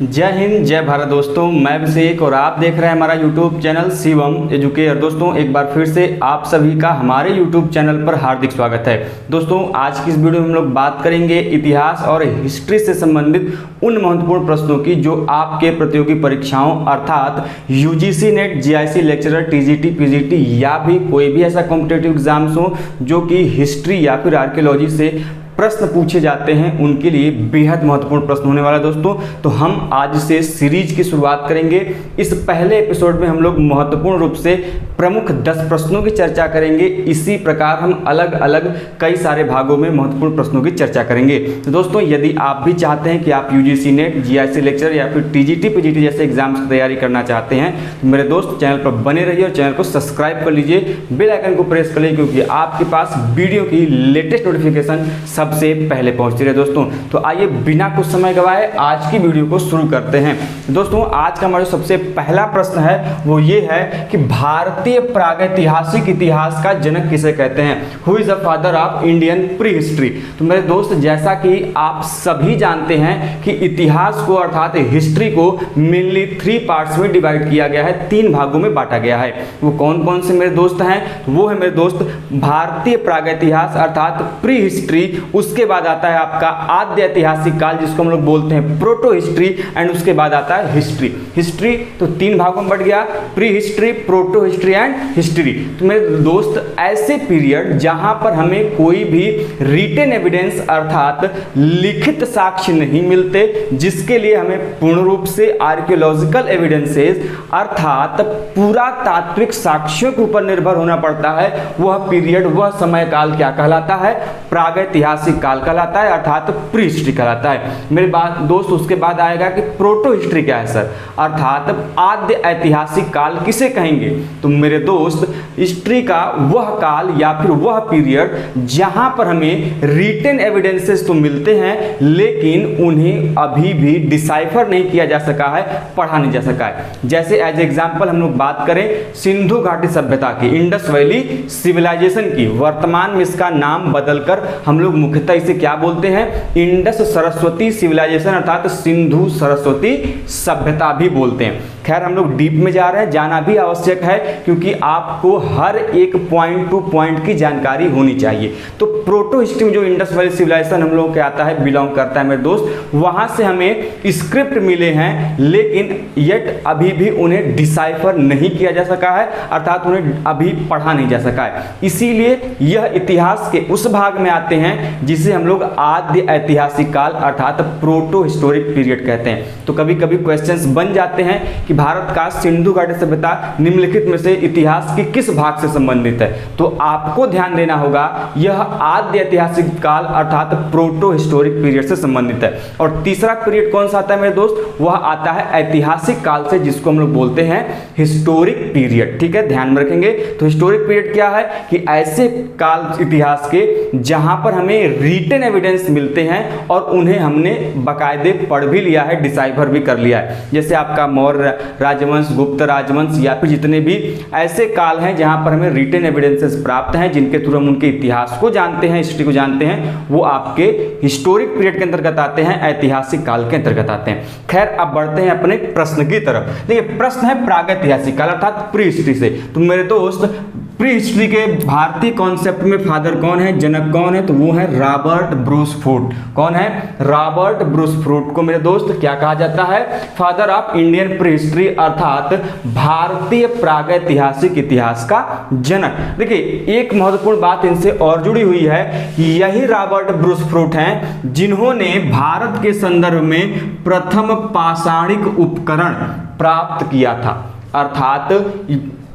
जय हिंद जय भारत दोस्तों, मैं अभिषेक और आप देख रहे हैं हमारा यूट्यूब चैनल शिवम एजुकेयर। दोस्तों एक बार फिर से आप सभी का हमारे यूट्यूब चैनल पर हार्दिक स्वागत है। दोस्तों आज की इस वीडियो में हम लोग बात करेंगे इतिहास और हिस्ट्री से संबंधित उन महत्वपूर्ण प्रश्नों की जो आपके प्रतियोगी परीक्षाओं अर्थात UGC net, GIC lecturer, TGT, PGT या भी कोई भी ऐसा कॉम्पिटिटिव एग्जाम्स हो जो कि हिस्ट्री या फिर आर्कियोलॉजी से प्रश्न पूछे जाते हैं, उनके लिए बेहद महत्वपूर्ण प्रश्न होने वाला है दोस्तों। तो हम आज से सीरीज की शुरुआत करेंगे। इस पहले एपिसोड में हम लोग महत्वपूर्ण रूप से प्रमुख 10 प्रश्नों की चर्चा करेंगे। इसी प्रकार हम अलग अलग कई सारे भागों में महत्वपूर्ण प्रश्नों की चर्चा करेंगे। तो दोस्तों यदि आप भी चाहते हैं कि आप यूजीसी नेट, जीआईसी लेक्चर या फिर टीजीटी, पीजीटी जैसे एग्जाम्स की तैयारी करना चाहते हैं तो मेरे दोस्त चैनल पर बने रहिए और चैनल को सब्सक्राइब कर लीजिए, बेल आइकन को प्रेस कर लीजिए, क्योंकि आपके पास वीडियो की लेटेस्ट नोटिफिकेशन सबसे पहले पहुंचती रहे दोस्तों। तो आइए बिना कुछ समय गवाए आज की वीडियो को शुरू करते हैं। दोस्तों आज का हमारा सबसे पहला प्रश्न है वो ये है कि भारतीय प्रागैतिहासिक इतिहास का जनक किसे कहते हैं? Who is the father of Indian pre history? तो मेरे दोस्त जैसा कि आप सभी जानते हैं कि इतिहास को अर्थात हिस्ट्री को मेनली 3 पार्ट्स में डिवाइड किया गया है, 3 भागों में बांटा गया है। वो कौन कौन से मेरे दोस्त हैं? वो है मेरे दोस्त भारतीय प्रागैतिहास अर्थात प्री हिस्ट्री, उसके बाद आता है आपका आद्य ऐतिहासिक काल जिसको हम लोग बोलते हैं प्रोटो हिस्ट्री, एंड उसके बाद आता है हिस्ट्री। हिस्ट्री तो 3 भागों में बढ़ गया, pre history, proto history and history. तो मेरे दोस्त ऐसे पीरियड जहां पर हमें कोई भी रिटन एविडेंस अर्थात लिखित साक्ष्य नहीं मिलते, जिसके लिए हमें पूर्ण रूप से आर्कियोलॉजिकल एविडेंसेस अर्थात पुरातात्विक साक्ष्यों के ऊपर निर्भर होना पड़ता है, वह पीरियड, वह समय काल क्या कहलाता है? प्रागैतिहासिक काल कहलाता है अर्थात प्री हिस्ट्री कहलाता है। मेरे दोस्त उसके बाद आएगा कि प्रोटो हिस्ट्री क्या है सर, अर्थात आद्य ऐतिहासिक काल किसे कहेंगे? तो मेरे दोस्त हिस्ट्री का वह काल या फिर वह पीरियड जहां पर हमें रिटन एविडेंसेस तो मिलते हैं लेकिन उन्हें अभी भी डिसाइफर नहीं किया जा सका है, पढ़ा नहीं जा सका है। जैसे एज एग्जांपल हम लोग बात करें सिंधु घाटी सभ्यता की, इंडस वैली सिविलाइजेशन की, वर्तमान में इसका नाम बदलकर हम लोग मुख्यतः इसे क्या बोलते हैं? इंडस सरस्वती सिविलाइजेशन अर्थात सिंधु सरस्वती सभ्यता भी बोलते हैं। खैर हम लोग डीप में जा रहे हैं, जाना भी आवश्यक है क्योंकि आपको हर एक पॉइंट टू पॉइंट की जानकारी होनी चाहिए। तो प्रोटो हिस्ट्री में जो इंडस वैली सिविलाइजेशन हम लोगों के आता है, बिलोंग करता है मेरे दोस्त, वहां से हमें स्क्रिप्ट मिले हैं लेकिन येट अभी भी उन्हें डिसाइफर नहीं किया जा सका है, अर्थात उन्हें अभी पढ़ा नहीं जा सका है। इसीलिए यह इतिहास के उस भाग में आते हैं जिसे हम लोग आद्य ऐतिहासिक काल अर्थात प्रोटो हिस्टोरिक पीरियड कहते हैं। तो कभी कभी क्वेश्चंस बन जाते हैं कि भारत का सिंधु घाटी सभ्यता निम्नलिखित में से इतिहास के किस भाग से संबंधित है? तो आपको ध्यान देना होगा यह आद्य ऐतिहासिक काल अर्थात प्रोटो हिस्टोरिक पीरियड से संबंधित है। और तीसरा पीरियड कौन सा आता है मेरे दोस्त? वह आता है ऐतिहासिक काल से, जिसको हम लोग बोलते हैं हिस्टोरिक पीरियड। ठीक है, ध्यान में रखेंगे। तो हिस्टोरिक पीरियड क्या है कि ऐसे काल इतिहास के जहां पर हमें रिटन एविडेंस मिलते हैं और उन्हें हमने बाकायदे पढ़ भी लिया है, डिसाइफर भी कर लिया है। जैसे आपका मौर्य राजवंश, गुप्त राजवंश या फिर जितने भी ऐसे काल हैं जहां पर हमें रिटन एविडेंसेस प्राप्त हैं, जिनके थ्रू हम उनके इतिहास को जानते हैं, हिस्ट्री को जानते हैं, वो आपके हिस्टोरिक पीरियड के अंतर्गत आते हैं, ऐतिहासिक काल के अंतर्गत आते हैं। खैर अब बढ़ते हैं अपने प्रश्न की तरफ। देखिए प्रश्न है प्रागैतिहासिक काल अर्थात प्री हिस्ट्री से। तो मेरे दोस्त प्री हिस्ट्री के भारतीय कॉन्सेप्ट में फादर कौन है, जनक कौन है? तो वो है रॉबर्ट ब्रूस फूट। कौन है? रॉबर्ट ब्रूस फूट को मेरे दोस्त क्या कहा जाता है? Father of Indian pre history अर्थात भारतीय प्रागैतिहासिक इतिहास का जनक। देखिए एक महत्वपूर्ण बात इनसे और जुड़ी हुई है कि यही रॉबर्ट ब्रूस फूट हैं जिन्होंने भारत के संदर्भ में प्रथम पाषाणिक उपकरण प्राप्त किया था, अर्थात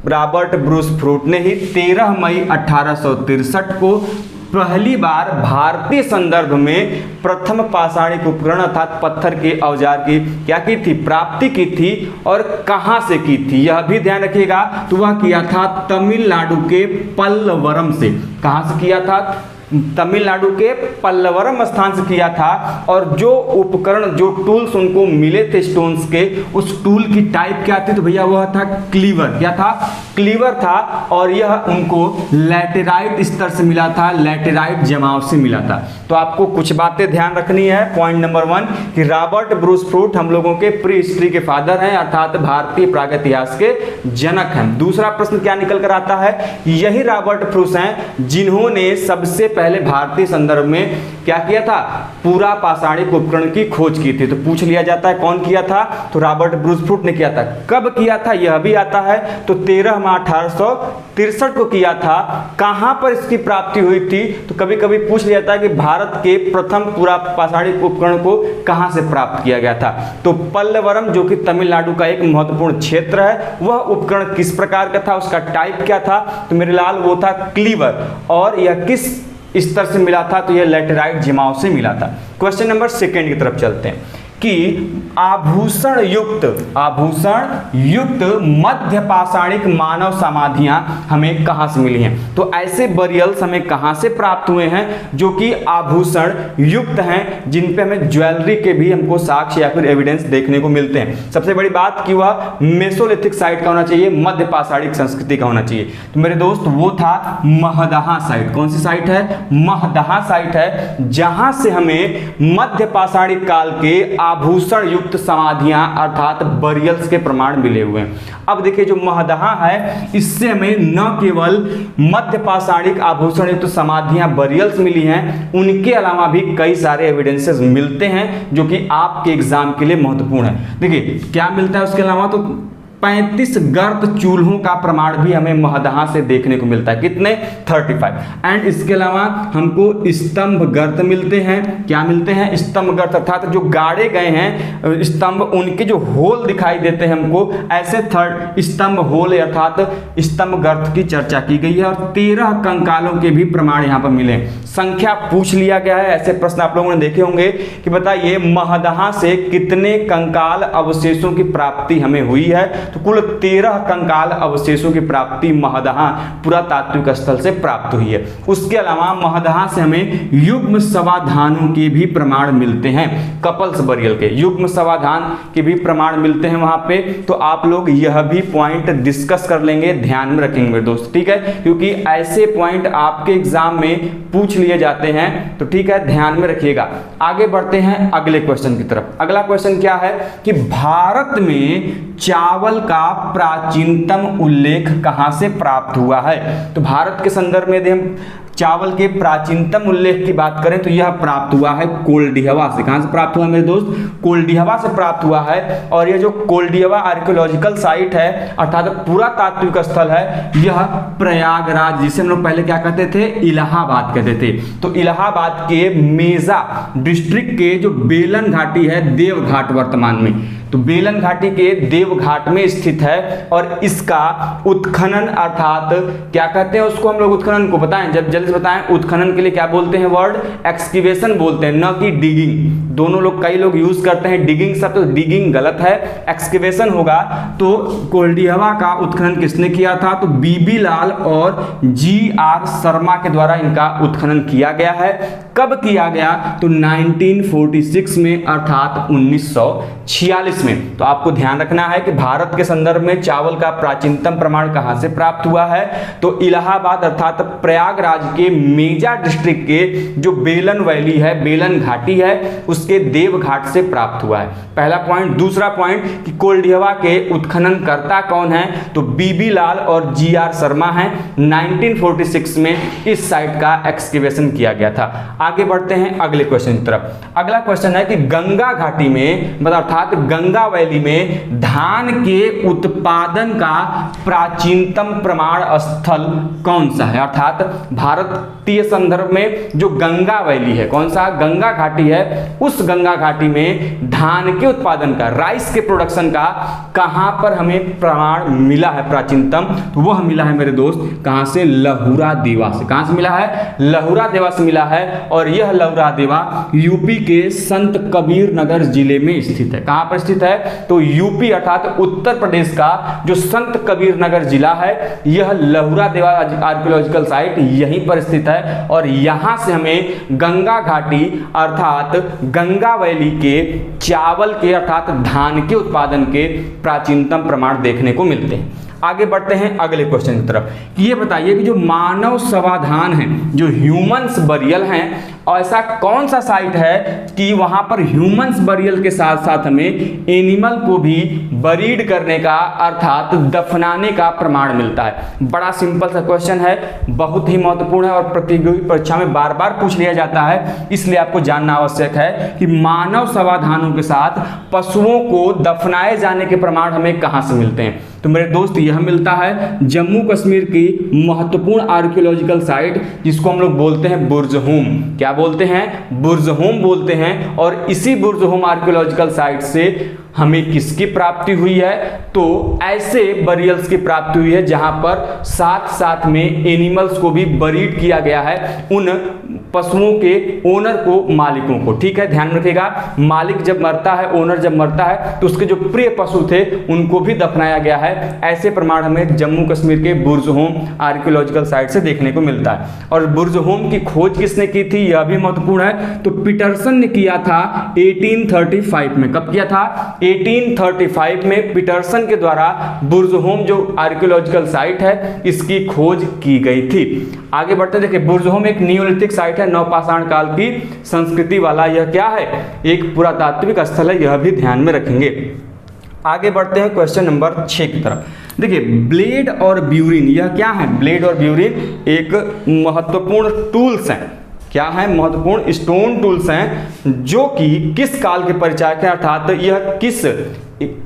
रॉबर्ट ब्रूस फूट ने ही 13 मई 1863 को पहली बार भारतीय संदर्भ में प्रथम पाषाणिक उपकरण अर्थात पत्थर के औजार की क्या की थी? प्राप्ति की थी। और कहां से की थी यह भी ध्यान रखिएगा। तो वह किया था तमिलनाडु के पल्लवरम से। कहां से किया था? तमिलनाडु के पल्लवरम स्थान से किया था। और जो उपकरण, जो टूल्स उनको मिले थे स्टोन्स के, उस टूल की टाइप क्या थी? तो भैया वह था क्लीवर। क्या था? क्लीवर था। और यह उनको लैटेराइट स्तर से मिला था, लैटेराइट जमाव से मिला था। तो आपको कुछ बातें ध्यान रखनी है। पॉइंट नंबर 1 कि रॉबर्ट ब्रूस फ्रूट हम लोगों के प्री हिस्ट्री के फादर हैं, अर्थात भारतीय प्रागैतिहासिक के जनक हैं। दूसरा प्रश्न क्या निकल कर आता है? यही रॉबर्ट फ्रूट हैं जिन्होंने सबसे पहले भारतीय संदर्भ में क्या किया था? पूरा पाषाणिक उपकरण की खोज की थी। तो पूछ लिया जाता है कौन किया था? तो रॉबर्ट ब्रूस फ्रूट ने किया था। कब किया था यह भी आता है। तो 13 मार्च 1863 को किया था। कहां पर इसकी प्राप्ति हुई थी? तो कभी कभी पूछ लिया जाता है कि भारत के प्रथम पूरा पाषाणिक उपकरण को कहां से प्राप्त किया गया था? तो पल्लवरम, जो कि तमिलनाडु का एक महत्वपूर्ण क्षेत्र है, वह उपकरण किस प्रकार का था, उसका टाइप क्या था? तो मेरे लाल वो था क्लीवर। और यह किस स्तर से मिला था? तो यह लैटेराइट जमाव से मिला था। क्वेश्चन नंबर 2 की तरफ चलते हैं कि आभूषण युक्त मध्य पाषाणिक मानव समाधियां हमें कहां से मिली हैं? तो ऐसे बरियल्स हमें कहां से प्राप्त हुए हैं जो कि आभूषण युक्त हैं, जिन पे हमें ज्वेलरी के भी हमको साक्ष्य या फिर एविडेंस देखने को मिलते हैं। सबसे बड़ी बात कि वह मेसोलिथिक साइट का होना चाहिए, मध्य पाषाणिक संस्कृति का होना चाहिए। तो मेरे दोस्त वो था महदहा साइट। कौन सी साइट है? महदहा साइट है, जहां से हमें मध्य पाषाणिक काल के आभूषण युक्त समाधियां अर्थात बरियल्स के प्रमाण मिले हुए हैं। अब देखिए जो महदहा है, इससे हमें न केवल मध्य पाषाणिक आभूषण युक्त समाधियां बरियल्स मिली हैं, उनके अलावा भी कई सारे एविडेंसेस मिलते हैं जो कि आपके एग्जाम के लिए महत्वपूर्ण है। देखिए क्या मिलता है उसके अलावा? तो 35 गर्त चूल्हों का प्रमाण भी हमें महदहा से देखने को मिलता है। कितने? 35। एंड इसके अलावा हमको स्तंभ गर्त मिलते हैं। क्या मिलते हैं? स्तंभ गर्त, अर्थात जो गाड़े गए हैं स्तंभ, उनके जो होल दिखाई देते हैं हमको, ऐसे थर्ड स्तंभ होल अर्थात स्तंभ गर्त की चर्चा की गई है। और 13 कंकालों के भी प्रमाण यहाँ पर मिले। संख्या पूछ लिया गया है। ऐसे प्रश्न आप लोगों ने देखे होंगे कि बताइए महदहा से कितने कंकाल अवशेषों की प्राप्ति हमें हुई है? तो कुल 13 कंकाल अवशेषों की प्राप्ति महदहा पुरातात्विक स्थल से प्राप्त हुई है। उसके अलावा महदहा से हमें युग्म समाधानों के भी प्रमाण मिलते हैं। कपल्स बरियल के युग्म समाधान के भी प्रमाण मिलते हैं वहां पे। तो आप लोग यह भी पॉइंट डिस्कस कर लेंगे, ध्यान में रखेंगे मेरे दोस्त, ठीक है? क्योंकि ऐसे पॉइंट आपके एग्जाम में पूछ लिए जाते हैं, तो ठीक है, ध्यान में रखिएगा। आगे बढ़ते हैं अगले क्वेश्चन की तरफ। अगला क्वेश्चन क्या है कि भारत में चावल का प्राचीनतम उल्लेख कहां से प्राप्त हुआ है? तो भारत के संदर्भ में यदि हम चावल के प्राचीनतम उल्लेख की बात करें तो यह प्राप्त हुआ है कोल्डिहवा से। कहां से प्राप्त हुआ मेरे दोस्त? कोल्डिहवा से प्राप्त हुआ है। और यह जो कोल्डिहवा आर्कियोलॉजिकल साइट है अर्थात पुरातात्विक स्थल है, यह प्रयागराज, जिसे हम लोग पहले क्या कहते थे? इलाहाबाद कहते थे। तो इलाहाबाद के मेजा डिस्ट्रिक्ट के जो बेलन घाटी है, देवघाट वर्तमान में, तो बेलन घाटी के देवघाट में स्थित है। और इसका उत्खनन अर्थात क्या कहते हैं उसको हम लोग? उत्खनन को बताएं, जब जल्दी से बताएं। उत्खनन के लिए क्या बोलते हैं वर्ड? एक्सकेवेशन बोलते हैं, न कि डिगिंग। दोनों लोग, कई लोग यूज करते हैं डिगिंग शब्द, तो डिगिंग गलत है, एक्सकेवेशन होगा। तो कोल्डिहवा का उत्खनन किसने किया था? तो बीबी लाल और GR शर्मा के द्वारा इनका उत्खनन किया गया है। कब किया गया? तो 1946 में अर्थात 1946 में। तो आपको ध्यान रखना है कि भारत के संदर्भ में चावल का प्राचीनतम प्रमाण कहां से प्राप्त हुआ है? तो इलाहाबाद अर्थात प्रयागराज के मेजा डिस्ट्रिक्ट के जो बेलन वैली है, बेलन घाटी है, उसके देवघाट से प्राप्त हुआ है। पहला पॉइंट। दूसरा पॉइंट कि कोल्डिहवा के उत्खननकर्ता कौन है? तो बीबी लाल और GR शर्मा हैं। 1946 में इस साइट का एक्सकेवेशन किया गया था। आगे बढ़ते हैं अगले क्वेश्चन की तरफ। अगला क्वेश्चन है कि गंगा घाटी में मतलब अर्थात गंगा वैली में धान के उत्पादन का प्राचीनतम प्रमाण स्थल कौन सा है? अर्थात भारतीय संदर्भ में जो गंगा वैली है, कौन सा? गंगा घाटी है। उस गंगा घाटी में धान के उत्पादन का, राइस के प्रोडक्शन का कहां पर हमें प्रमाण मिला है प्राचीनतम? तो वह मिला है मेरे दोस्त कहां से? लहुरा देवा से। कहां से मिला है? लहुरा देवा से मिला है। और यह लहुरा देवा यूपी के संत कबीर नगर जिले में स्थित है। कहां पर स्थित है? तो यूपी अर्थात उत्तर प्रदेश का जो संत कबीर नगर जिला है, यह लहुरा देवा आर्कियोलॉजिकल साइट यहीं यहीं पर स्थित है और यहाँ से हमें गंगा घाटी अर्थात गंगा वैली के चावल के अर्थात धान के उत्पादन के प्राचीनतम प्रमाण देखने को मिलते हैं। आगे बढ़ते हैं अगले क्वेश्चन की तरफ। ये बताइए कि जो मानव समाधान है, जो ह्यूमन्स बरियल हैं, ऐसा कौन सा साइट है कि वहां पर ह्यूमन्स बरियल के साथ साथ हमें एनिमल को भी बरीड करने का अर्थात दफनाने का प्रमाण मिलता है। बड़ा सिंपल सा क्वेश्चन है, बहुत ही महत्वपूर्ण है और प्रतियोगी परीक्षा में बार बार पूछ लिया जाता है, इसलिए आपको जानना आवश्यक है कि मानव समाधानों के साथ पशुओं को दफनाए जाने के प्रमाण हमें कहां से मिलते हैं। तो मेरे दोस्त यह मिलता है जम्मू कश्मीर की महत्वपूर्ण आर्कियोलॉजिकल साइट जिसको हम लोग बोलते हैं बुर्ज़हूम। क्या बोलते हैं? बुर्ज़हूम बोलते हैं। और इसी बुर्ज़हूम आर्कियोलॉजिकल साइट से हमें किसकी प्राप्ति हुई है? तो ऐसे बरियल्स की प्राप्ति हुई है जहां पर साथ साथ में एनिमल्स को भी बरीड किया गया है, उन पशुओं के ओनर को, मालिकों को। ठीक है, ध्यान रखिएगा, मालिक जब मरता है, ओनर जब मरता है तो उसके जो प्रिय पशु थे उनको भी दफनाया गया है। ऐसे प्रमाण हमें जम्मू कश्मीर के बुर्ज़हूम आर्कियोलॉजिकल साइट से देखने को मिलता है। और बुर्ज़हूम की खोज किसने की थी, यह भी महत्वपूर्ण है। तो पीटरसन ने किया था 1835 में। कब किया था? 1835 में पीटरसन के द्वारा बुर्ज़हूम जो आर्कियोलॉजिकल साइट है इसकी खोज की गई थी। आगे बढ़ते देखिए, बुर्ज़हूम एक नियोलिथिक साइट है, नवपाषाण काल की संस्कृति वाला यह क्या है? एक पुरातात्विक स्थल है, यह भी ध्यान में रखेंगे। आगे बढ़ते हैं क्वेश्चन नंबर 6 की तरफ। देखिए, ब्लेड और ब्यूरिन, यह क्या है? ब्लेड और ब्यूरिन एक महत्वपूर्ण टूल्स हैं। क्या है? महत्वपूर्ण स्टोन टूल्स हैं जो कि किस काल के परिचायक हैं, अर्थात यह किस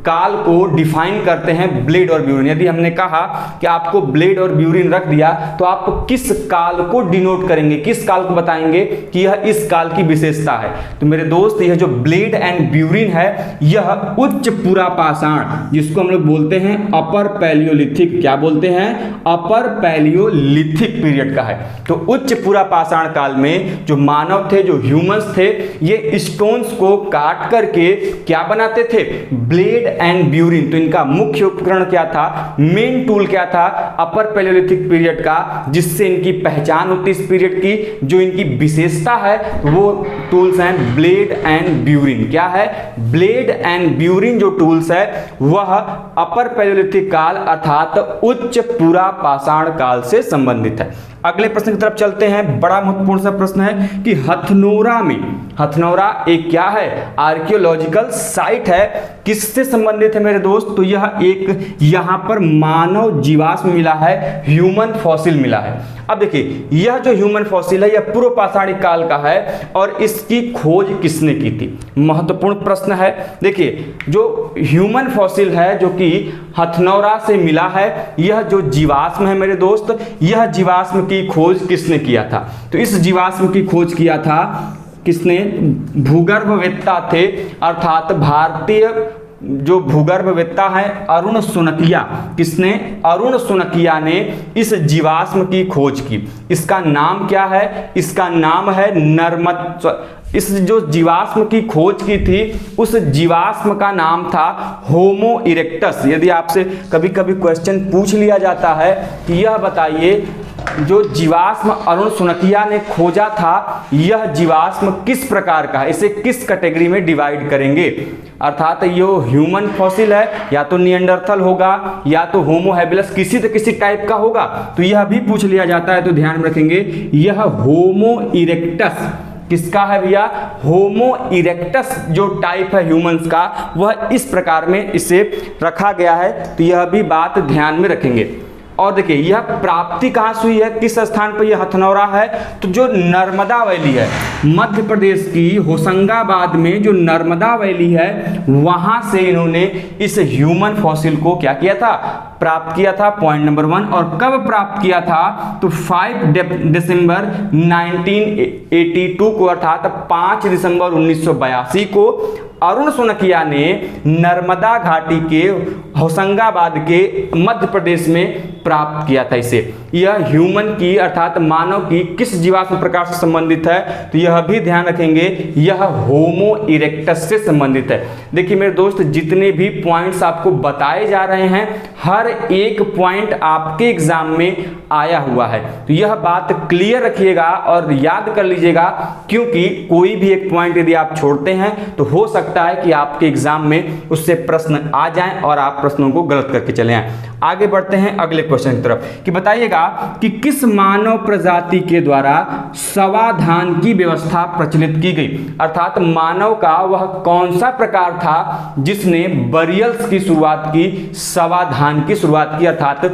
काल को डिफाइन करते हैं ब्लेड और ब्यूरिन। यदि हमने कहा कि आपको ब्लेड और ब्यूरिन रख दिया तो आप किस काल को डिनोट करेंगे, किस काल को बताएंगे कि यह इस काल की विशेषता है? तो मेरे दोस्त, यह जो ब्लेड एंड ब्यूरिन है यह उच्च पुरापाषाण, जिसको हम लोग बोलते हैं अपर पैलियोलिथिक, क्या बोलते हैं? अपर पैलियोलिथिक पीरियड का है। तो उच्च पुरापाषाण काल में जो मानव थे, जो ह्यूमंस थे, ये स्टोन्स को काट करके क्या बनाते थे? Blade and burin. तो इनका मुख्य उपकरण क्या था, मेन टूल क्या था अपर पैलियोलिथिक पीरियड का, जिससे इनकी पहचान होती इस पीरियड की, जो इनकी विशेषता है वो टूल्स हैं ब्लेड एंड ब्यूरिन। क्या है? ब्लेड एंड ब्यूरिन जो टूल्स है वह अपर पैलियोलिथिक काल अर्थात उच्च पुरापाषाण काल से संबंधित है। अगले प्रश्न की तरफ चलते हैं। बड़ा महत्वपूर्ण सा प्रश्न है कि हथनोरा में, हथनोरा एक क्या है? आर्कियोलॉजिकल साइट है। किससे संबंधित है मेरे दोस्त? तो यह एक यहां पर मानव जीवाश्म मिला है, ह्यूमन फॉसिल मिला है। अब देखिए, यह जो ह्यूमन फॉसिल है यह पूर्व पाषाणिक काल का है और इसकी खोज किसने की थी? महत्वपूर्ण प्रश्न है। देखिए, जो ह्यूमन फॉसिल है जो कि हथनोरा से मिला है, यह जो जीवाश्म है मेरे दोस्त, यह जीवाश्म की खोज किसने किया था? तो इस जीवाश्म की खोज किया था किसने? भूगर्भवेत्ता थे, अर्थात भारतीय जो भूगर्भवेत्ता है अरुण सुनकिया। किसने? अरुण सुनकिया ने इस जीवाश्म की खोज की। इसका नाम क्या है? इसका नाम है इस जो जीवाश्म की खोज की थी उस जीवाश्म का नाम था होमो इरेक्टस। यदि आपसे कभी कभी क्वेश्चन पूछ लिया जाता है कि यह बताइए जो जीवाश्म अरुण सुनकिया ने खोजा था यह जीवाश्म किस प्रकार का है, इसे किस कैटेगरी में डिवाइड करेंगे? अर्थात ये ह्यूमन फॉसिल है, या तो निएंडरथल होगा या तो होमो हैबिलस, किसी न किसी टाइप का होगा। तो यह भी पूछ लिया जाता है, तो ध्यान में रखेंगे यह होमो इरेक्टस किसका है भैया? होमो इरेक्टस जो टाइप है ह्यूमंस का वह इस प्रकार में इसे रखा गया है। तो यह भी बात ध्यान में रखेंगे। और देखिए, यह प्राप्ति कहाँ से हुई है, किस स्थान पर यह हथनोरा है? तो जो नर्मदा वैली है, मध्य प्रदेश की होशंगाबाद में जो नर्मदा वैली है वहां से इन्होंने इस ह्यूमन फॉसिल को क्या किया था? प्राप्त किया था। Point number 1। और कब प्राप्त किया था? तो 5 दिसंबर 1982 को, अर्थात 5 दिसंबर 1982 को अरुण सुनकिया ने नर्मदा घाटी के होशंगाबाद के मध्य प्रदेश में प्राप्त किया था इसे। यह ह्यूमन की अर्थात मानव की किस जीवाश्म प्रकार से संबंधित है? तो यह भी ध्यान रखेंगे, यह होमो इरेक्टस से संबंधित है। देखिए मेरे दोस्त, जितने भी पॉइंट्स आपको बताए जा रहे हैं, हर एक पॉइंट आपके एग्जाम में आया हुआ है, तो यह बात क्लियर रखिएगा और याद कर लीजिएगा, क्योंकि कोई भी एक पॉइंट यदि आप छोड़ते हैं तो हो सकता है कि आपके एग्जाम में उससे प्रश्न आ जाएं और आप प्रश्नों को गलत करके चले आएं। आगे बढ़ते हैं अगले क्वेश्चन की तरफ कि बताइएगा कि किस मानव प्रजाति के द्वारा समाधान की व्यवस्था प्रचलित की गई, अर्थात मानव का वह कौन सा प्रकार था जिसने बरियल्स की शुरुआत की, समाधान की शुरुआत की, अर्थात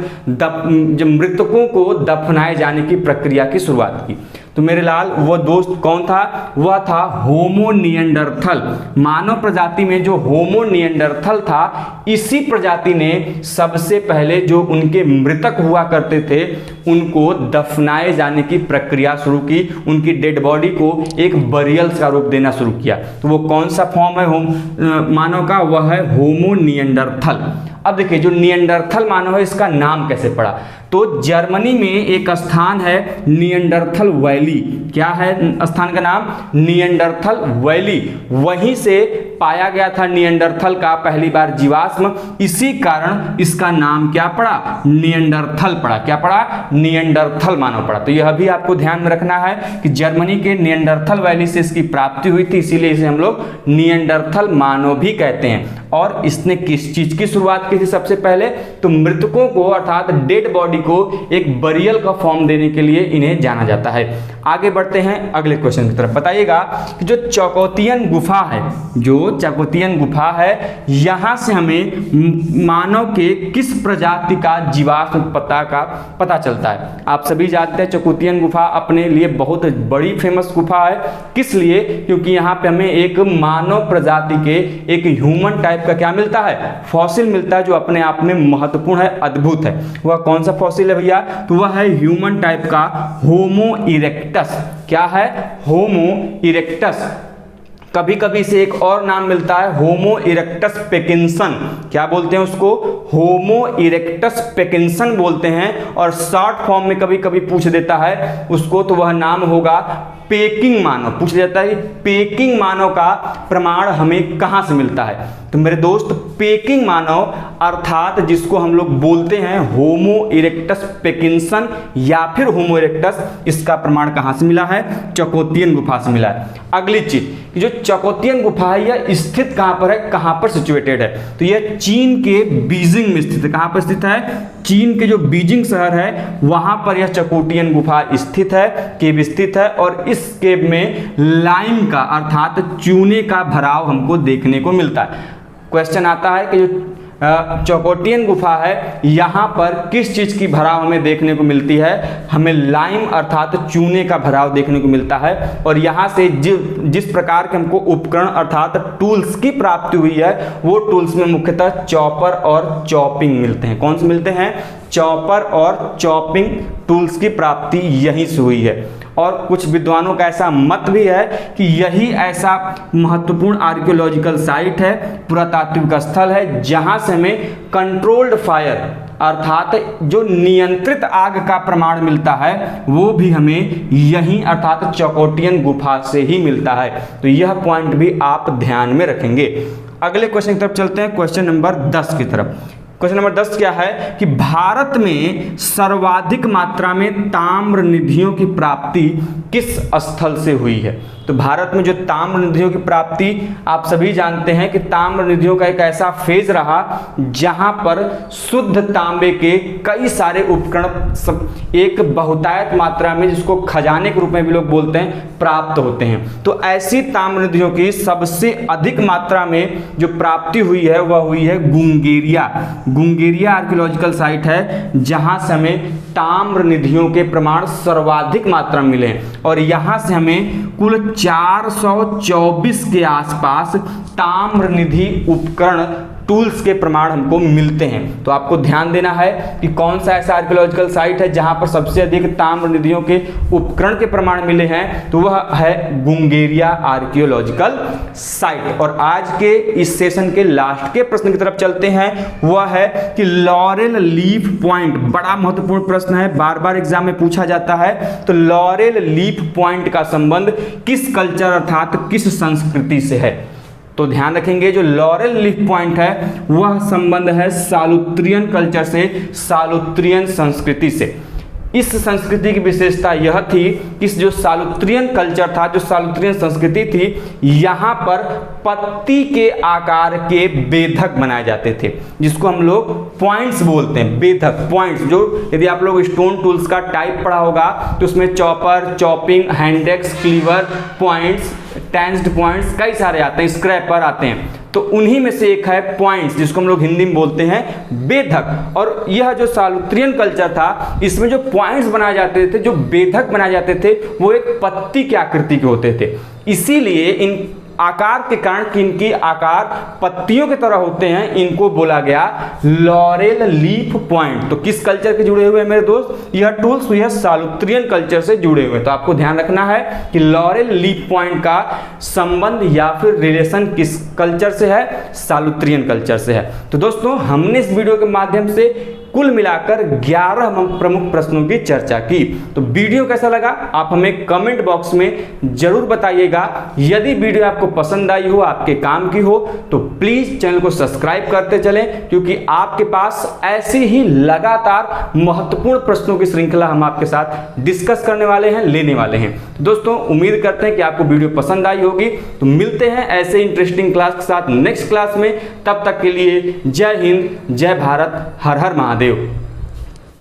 मृतकों को दफनाए जाने की प्रक्रिया की शुरुआत की। तो मेरे लाल वह दोस्त कौन था? वह था होमो निएंडरथल। मानव प्रजाति में जो होमो निएंडरथल था, इसी प्रजाति ने सबसे पहले जो उनके मृतक हुआ करते थे उनको दफनाए जाने की प्रक्रिया शुरू की, उनकी डेड बॉडी को एक बरियल्स का रूप देना शुरू किया। तो वो कौन सा फॉर्म है मानव का? वह है होमो निएंडरथल। अब देखिए, जो निएंडरथल मानव है, इसका नाम कैसे पड़ा? तो जर्मनी में एक स्थान है निएंडरथल वैली। क्या है स्थान का नाम? Neanderthal valley. वहीं से पाया गया था निएंडरथल का पहली बार जीवाश्म, इसी कारण इसका नाम क्या पड़ा? निएंडरथल पड़ा। क्या पड़ा? निएंडरथल मानव पड़ा। तो यह भी आपको ध्यान में रखना है कि जर्मनी के निएंडरथल वैली से इसकी प्राप्ति हुई थी, इसीलिए इसे हम लोग निएंडरथल मानव भी कहते हैं। और इसने किस चीज की शुरुआत की थी सबसे पहले? तो मृतकों को अर्थात डेड बॉडी को एक बरियल का फॉर्म देने के लिए इन्हें जाना जाता है। आगे बढ़ते हैं अगले क्वेश्चन की तरफ। बताइएगा कि जो चौकोतियन गुफा है, जो चौकोतियन गुफा है, यहां से हमें मानव के किस प्रजाति का जीवाश्म पता चलता है? आप सभी जानते हैं चौकोतियन गुफा अपने लिए बहुत बड़ी फेमस गुफा है। किस लिए? क्योंकि यहाँ पे हमें एक मानव प्रजाति के एक ह्यूमन टाइप का क्या मिलता है? फॉसिल मिलता है, जो अपने आप में महत्वपूर्ण है, अद्भुत है। वह कौन सा फॉसिल है भैया? तो वह है ह्यूमन टाइप का होमो इरेक्टस। क्या है? होमो इरेक्टस। कभी कभी इसे एक और नाम मिलता है, होमो इरेक्टस पेकिंसन। क्या बोलते हैं उसको? होमो इरेक्टस पेकिंसन बोलते हैं। और शॉर्ट फॉर्म में कभी कभी पूछ देता है उसको, तो वह नाम होगा पेकिंग मानव। पूछ जाता है पेकिंग मानव का प्रमाण हमें कहां से मिलता है? तो मेरे दोस्त, पेकिंग मानव अर्थात जिसको हम लोग बोलते हैं होमो इरेक्टस पेकिंसन या फिर होमो इरेक्टस, इसका प्रमाण कहां से मिला है? चौकोतियन गुफा से मिला है। अगली चीज, जो चौकोतियन गुफा है यह स्थित कहां पर है, कहां पर सिचुएटेड है? तो यह चीन के बीजिंग में स्थित है। कहां पर स्थित है? चीन के जो बीजिंग शहर है वहां पर यह चौकोतियन गुफा स्थित है, केव स्थित है। और इस केव में लाइम का अर्थात चूने का भराव हमको देखने को मिलता है। क्वेश्चन आता है कि जो चौकोटियन गुफा है, यहाँ पर किस चीज की भराव हमें देखने को मिलती है? हमें लाइम अर्थात चूने का भराव देखने को मिलता है। और यहाँ से जिस प्रकार के हमको उपकरण अर्थात टूल्स की प्राप्ति हुई है, वो टूल्स में मुख्यतः चॉपर और चॉपिंग मिलते हैं। कौन से मिलते हैं? चॉपर और चॉपिंग टूल्स की प्राप्ति यहीं से हुई है। और कुछ विद्वानों का ऐसा मत भी है कि यही ऐसा महत्वपूर्ण आर्कियोलॉजिकल साइट है, पुरातात्विक स्थल है, जहां से हमें कंट्रोल्ड फायर अर्थात जो नियंत्रित आग का प्रमाण मिलता है, वो भी हमें यहीं अर्थात चौकोटियन गुफा से ही मिलता है। तो यह पॉइंट भी आप ध्यान में रखेंगे। अगले क्वेश्चन की तरफ चलते हैं, क्वेश्चन नंबर 10 की तरफ। क्वेश्चन नंबर 10 क्या है कि भारत में सर्वाधिक मात्रा में ताम्र निधियों की प्राप्ति किस स्थल से हुई है? तो भारत में जो ताम्र निधियों की प्राप्ति, आप सभी जानते हैं कि ताम्र निधियों का एक ऐसा फेज रहा जहां पर शुद्ध तांबे के कई सारे उपकरण एक बहुतायत मात्रा में, जिसको खजाने के रूप में भी लोग बोलते हैं, प्राप्त होते हैं। तो ऐसी ताम्र निधियों की सबसे अधिक मात्रा में जो प्राप्ति हुई है वह हुई है गुंगेरिया। गुंगेरिया आर्कियोलॉजिकल साइट है जहां से हमें ताम्र निधियों के प्रमाण सर्वाधिक मात्रा में मिले। और यहां से हमें कुल 424 के आसपास ताम्र निधि उपकरण टूल्स के प्रमाण हमको मिलते हैं। तो आपको ध्यान देना है कि कौन सा ऐसा आर्कियोलॉजिकल साइट है जहां पर सबसे अधिक ताम्र निधियों के उपकरण के प्रमाण मिले हैं, तो वह है गुंगेरिया आर्कियोलॉजिकल साइट। और आज के इस सेशन के लास्ट के प्रश्न की तरफ चलते हैं, वह है कि लॉरेल लीफ पॉइंट, बड़ा महत्वपूर्ण प्रश्न है, बार बार एग्जाम में पूछा जाता है। तो लॉरेल लीफ पॉइंट का संबंध किस कल्चर अर्थात किस संस्कृति से है? तो ध्यान रखेंगे, जो लॉरेल लीफ पॉइंट है वह संबंध है सालुत्रियन कल्चर से, सालुत्रियन संस्कृति से। इस संस्कृति की विशेषता यह थी कि जो सालुत्रियन कल्चर था, जो सालुत्रियन संस्कृति थी, यहाँ पर पत्ती के आकार के बेधक बनाए जाते थे, जिसको हम लोग पॉइंट्स बोलते हैं। बेधक पॉइंट्स, जो यदि आप लोग स्टोन टूल्स का टाइप पढ़ा होगा तो उसमें chopper, chopping, hand axe, cleaver, points, tanged points कई सारे आते हैं, स्क्रैपर आते हैं। तो उन्हीं में से एक है पॉइंट्स, जिसको हम लोग हिंदी में बोलते हैं बेधक। और यह जो सालुत्रियन कल्चर था, इसमें जो पॉइंट्स बनाए जाते थे, जो बेधक बनाए जाते थे, वो एक पत्ती की आकृति के होते थे। इसीलिए इन आकार के कारण कि इनकी आकार पत्तियों की तरह होते हैं, इनको बोला गया लॉरेल लीफ पॉइंट। तो किस कल्चर के जुड़े हुए हैं मेरे दोस्त? यह टूल्स यह सालुत्रियन कल्चर से जुड़े हुए हैं। तो आपको ध्यान रखना है कि लॉरेल लीफ पॉइंट का संबंध या फिर रिलेशन किस कल्चर से है? सालुत्रियन कल्चर से है। तो दोस्तों, हमने इस वीडियो के माध्यम से कुल मिलाकर 11 प्रमुख प्रश्नों की चर्चा की। तो वीडियो कैसा लगा आप हमें कमेंट बॉक्स में जरूर बताइएगा। यदि वीडियो आपको पसंद आई हो, आपके काम की हो, तो प्लीज चैनल को सब्सक्राइब करते चलें, क्योंकि आपके पास ऐसी ही लगातार महत्वपूर्ण प्रश्नों की श्रृंखला हम आपके साथ डिस्कस करने वाले हैं, लेने वाले हैं। दोस्तों, उम्मीद करते हैं कि आपको वीडियो पसंद आई होगी। तो मिलते हैं ऐसे इंटरेस्टिंग क्लास के साथ नेक्स्ट क्लास में। तब तक के लिए जय हिंद, जय भारत, हर हर महादेव।